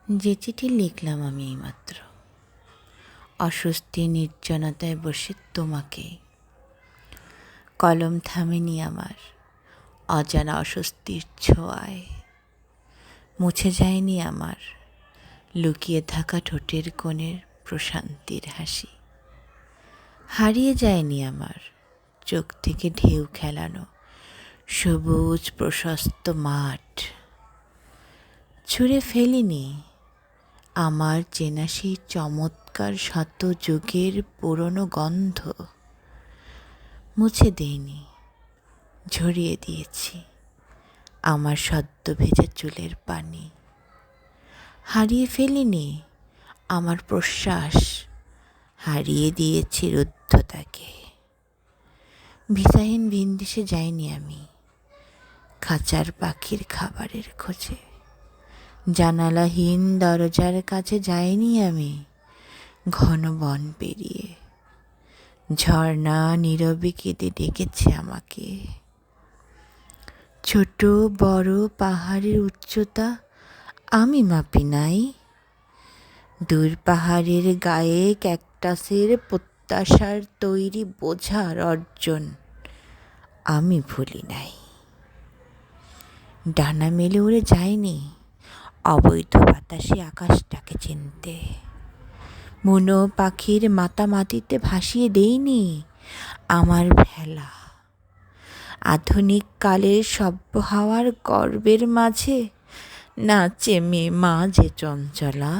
যে চিঠি লিখলাম আমি এইমাত্র, অস্বস্তি নির্জনতায় বসে তোমাকে। কলম থামেনি আমার অজানা অস্বস্তির ছোঁয়ায়, মুছে যায়নি আমার লুকিয়ে থাকা ঠোঁটের কোণের প্রশান্তির হাসি, হারিয়ে যায়নি আমার চোখ থেকে ঢেউ খেলানো সবুজ প্রশস্ত মাঠ, ছুঁড়ে ফেলিনি আমার চেনা সেই চমৎকার শত যুগের পুরনো গন্ধ, মুছে দেইনি, ঝরিয়ে দিয়েছি আমার সদ্য ভেজা চুলের পানি, হারিয়ে ফেলিনি আমার প্রশ্বাস, হারিয়ে দিয়েছি রুদ্ধতাকে। ভিসাহীন ভিনদেশে যাইনি আমি, খাঁচার পাখির খাবারের খোঁজে। জানালাহীন দরজার কাছে যাইনি আমি, ঘন বন পেরিয়ে। ঝর্ণা নীরবে কেঁদে ডেকেছে আমাকে। ছোট বড় পাহাড়ের উচ্চতা আমি মাপি নাই, দূর পাহাড়ের গায়ে ক্যাকটাসের প্রত্যাশার তৈরি বোঝার অর্জন আমি ভুলি নাই। ডানা মেলে উড়ে যায়নি অবৈধ বাতাসে আকাশটাকে চিনতে, বুনো পাখির মাতামাতিতে ভাসিয়ে দেইনি আমার ভেলা। আধুনিক কালের সভ্য হাওয়ার গর্বের মাঝে নাচে মেয়ে মা যে চঞ্চলা।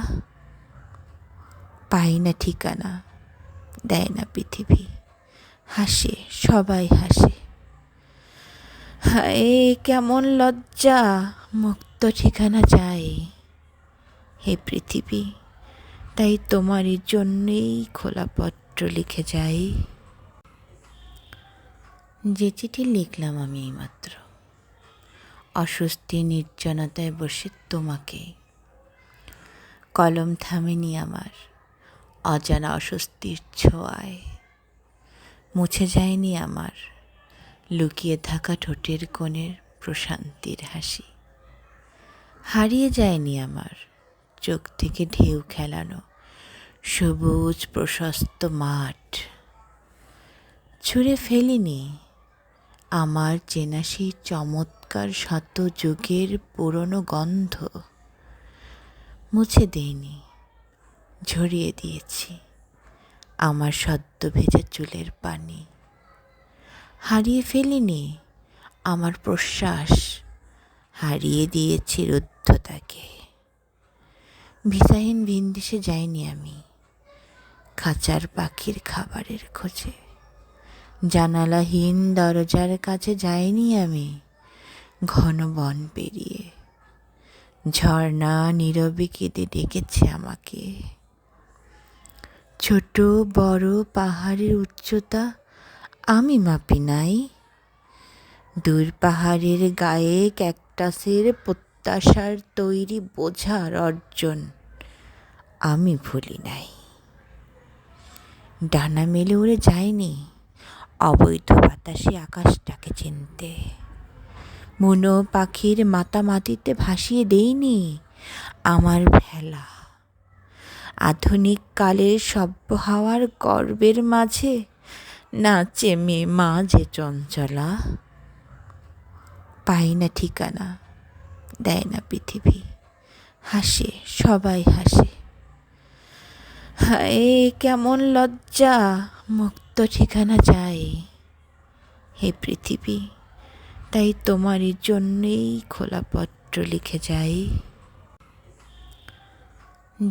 পাই না ঠিকানা, দেয় না পৃথিবী, হাসে সবাই হাসে। হায় কেমন লজ্জা, মুক্ত ঠিকানা চাই হে পৃথিবী, তাই তোমারই জন্যেই খোলা পত্র লিখে যাই। যে চিঠি লিখলাম আমি এইমাত্র, অস্বস্তি নির্জনতায় বসে তোমাকে। কলম থামেনি আমার অজানা অস্বস্তির ছোঁয়ায়, মুছে যায়নি আমার লুকিয়ে থাকা ঠোঁটের কোণের প্রশান্তির হাসি, হারিয়ে যায়নি আমার চোখ থেকে ঢেউ খেলানো সবুজ প্রশস্ত মাঠ, ছুঁড়ে ফেলিনি আমার চেনা সেই চমৎকার শত যুগের পুরনো গন্ধ, মুছে দেইনি, ঝরিয়ে দিয়েছি আমার সদ্য ভেজা চুলের পানি, হারিয়ে ফেলিনি আমার প্রশ্বাস, হারিয়ে দিয়েছি রুদ্ধতাকে। ভিসাহীন ভিনদেশে যাইনি আমি, খাঁচার পাখির খাবারের খোঁজে। জানালাহীন দরজার কাছে যাইনি আমি, ঘন বন পেরিয়ে। ঝর্ণা নীরবে কেঁদে ডেকেছে আমাকে। ছোট বড় পাহাড়ের উচ্চতা আমি মাপি নাই, দূর পাহাড়ের গায়ে ক্যাকটাসের প্রত্যাশার তৈরি বোঝার অর্জন আমি ভুলি নাই। ডানা মেলে উড়ে যায়নি অবৈধ বাতাসে আকাশটাকে চিনতে, বুনো পাখির মাতামাতিতে ভাসিয়ে দেইনি আমার ভেলা। আধুনিক কালের সভ্য হাওয়ার গর্বের মাঝে নাচে মেয়ে মা যে চঞ্চলা। পাই না ঠিকানা, দেয় না পৃথিবী, হাসে সবাই হাসে। হায় কেমন লজ্জা, মুক্ত ঠিকানা চাই হে পৃথিবী, তাই তোমারই জন্যেই খোলা পত্র লিখে যাই।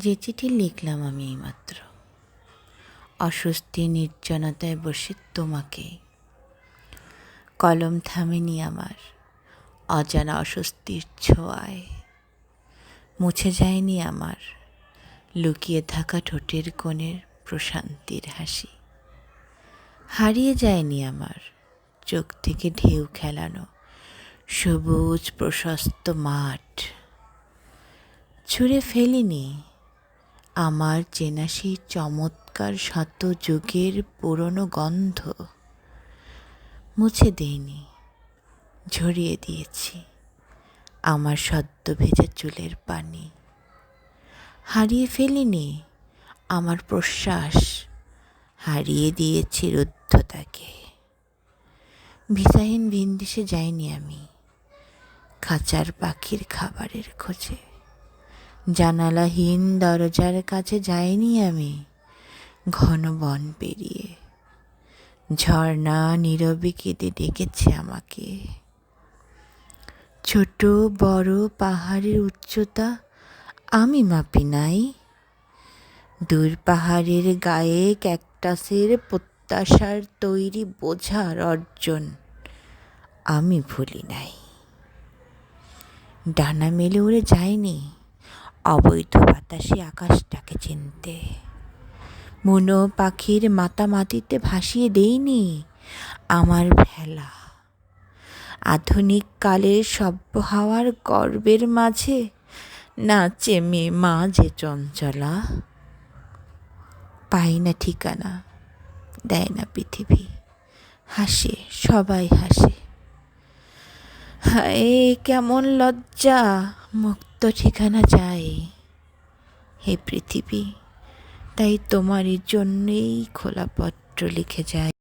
যে চিঠি লিখলাম আমি এইমাত্র, অস্বস্তি নির্জনতায় বসে তোমাকে। কলম থামেনি আমার অজানা অস্বস্তির ছোঁয়ায়, মুছে যায়নি আমার লুকিয়ে থাকা ঠোঁটের কোণের প্রশান্তির হাসি, হারিয়ে যায়নি আমার চোখ থেকে ঢেউ খেলানো সবুজ প্রশস্ত মাঠ, ছুঁড়ে ফেলিনি আমার চেনা সেই চমৎকার শত যুগের পুরনো গন্ধ, মুছে দেইনি, ঝরিয়ে দিয়েছি আমার সদ্য ভেজা চুলের পানি, হারিয়ে ফেলিনি আমার প্রশ্বাস, হারিয়ে দিয়েছি রুদ্ধতাকে। ভিসাহীন ভিনদেশে যাইনি আমি, খাঁচার পাখির খাবারের খোঁজে। জানালাহীন দরজার কাছে যাইনি আমি, ঘন বন পেরিয়ে। ঝর্ণা নীরবে কেঁদে ডেকেছে আমাকে। ছোট বড় পাহাড়ের উচ্চতা আমি মাপি নাই, দূর পাহাড়ের গায়ে ক্যাকটাসের প্রত্যাশার তৈরি বোঝার অর্জন আমি ভুলি নাই। ডানা মেলে উড়ে যায়নি অবৈধ বাতাসে আকাশটাকে চিনতে। বুনো পাখির মাতামাতিতে ভাসিয়ে দেইনি আমার ভেলা। আধুনিক কালের সভ্য হাওয়ার গর্বের মাঝে নাচে মেয়ে মা যে চঞ্চলা। পাই না ঠিকানা, দেয় না পৃথিবী, হাসে সবাই হাসে। হায় কেমন লজ্জা, মুক্ত ঠিকানা চাই হে পৃথিবী। তাই তোমারই জন্যেই খোলা পত্র লিখে যাই।